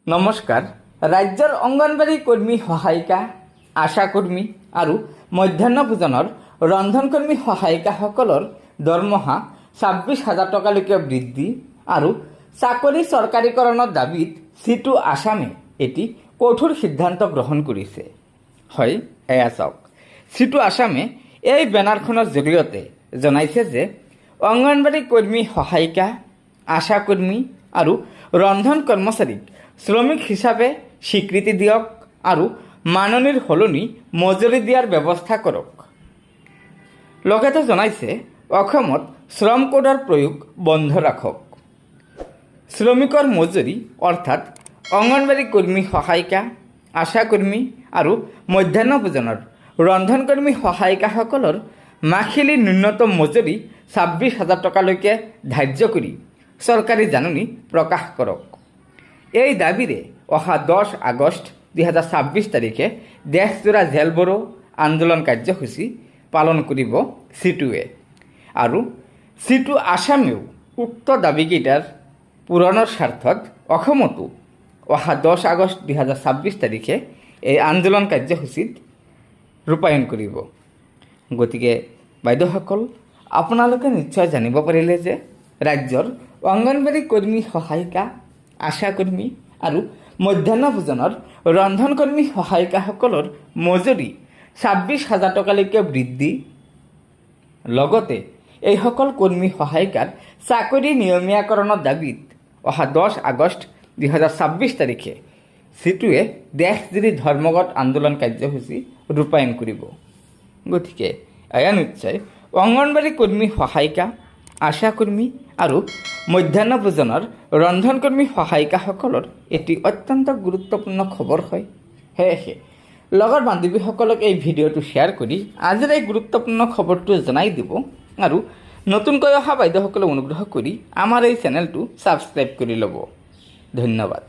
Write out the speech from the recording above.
নমস্কাৰ। ৰাজ্যৰ অংগনবাড়ী কৰ্মী সহায়িকা, আশা কৰ্মী আৰু মধ্যাহ্ন ভোজনৰ ৰন্ধনকৰ্মী সহায়িকাসকলৰ দৰমহা ২৬,০০০ টকালৈকে বৃদ্ধি আৰু চাকৰি চৰকাৰীকৰণৰ দাবীত চিটু আছামে এটি কঠোৰ সিদ্ধান্ত গ্ৰহণ কৰিছে। হয়, এয়া চাওক। চিটু আছামে এই বেনাৰখনৰ জৰিয়তে জনাইছে যে অংগনবাড়ী কৰ্মী সহায়িকা, আশা কৰ্মী আৰু ৰন্ধন কৰ্মচাৰীক শ্ৰমিক হিচাপে স্বীকৃতি দিয়ক আৰু মাননিৰ সলনি মজুৰি দিয়াৰ ব্যৱস্থা কৰক। লগতে জনাইছে অসমত শ্ৰম কোডৰ প্ৰয়োগ বন্ধ ৰাখক। শ্ৰমিকৰ মজুৰি অৰ্থাৎ অংগনবাড়ী কৰ্মী সহায়িকা, আশা কৰ্মী আৰু মধ্যাহ্ন ভোজনৰ ৰন্ধনকৰ্মী সহায়িকাসকলৰ মাহিলী ন্যূনতম মজুৰি ২৬,০০০ টকালৈকে ধাৰ্য কৰি চৰকাৰী জাননী প্ৰকাশ কৰক। এই দাবীৰে অহা ১০ আগষ্ট ২০২৬ তাৰিখে দেশজোৰা জেলবৰো আন্দোলন কাৰ্যসূচী পালন কৰিব চিটুৱে। আৰু চিটু আছামেও উক্ত দাবীকেইটাৰ পূৰণৰ স্বাৰ্থত অসমতো অহা ১০ আগষ্ট ২০২৬ তাৰিখে এই আন্দোলন কাৰ্যসূচীত ৰূপায়ণ কৰিব। গতিকে বাইদেউসকল, আপোনালোকে নিশ্চয় জানিব পাৰিলে যে ৰাজ্যৰ অংগনবাড়ী কৰ্মী সহায়িকা, আশা কৰ্মী আৰু মধ্যাহ্ন ভোজনৰ ৰন্ধনকৰ্মী সহায়িকাসকলৰ মজুৰি ২৬,০০০ টকালৈকে বৃদ্ধি। লগতে এইসকল কৰ্মী সহায়িকাৰ চাকৰি নিয়মীয়াকৰণৰ দাবীত অহা ১০ আগষ্ট ২০২৬ তাৰিখে চিটুৱে দেশজুৰি ধৰ্মঘট আন্দোলন কাৰ্যসূচী ৰূপায়ণ কৰিব। গতিকে এয়া নিশ্চয় অংগনবাড়ী কৰ্মী সহায়িকা, আশা কৰ্মী আৰু মধ্যাহ্ন ভোজনৰ ৰন্ধনকৰ্মী সহায়িকাসকলৰ এটি অত্যন্ত গুৰুত্বপূৰ্ণ খবৰ হয়। সেয়েহে লগৰ বান্ধৱীসকলক এই ভিডিঅ'টো শ্বেয়াৰ কৰি আজিৰ এই গুৰুত্বপূৰ্ণ খবৰটো জনাই দিব আৰু নতুনকৈ অহা বাইদেউসকলক অনুগ্ৰহ কৰি আমাৰ এই চেনেলটো ছাবস্ক্ৰাইব কৰি ল'ব। ধন্যবাদ।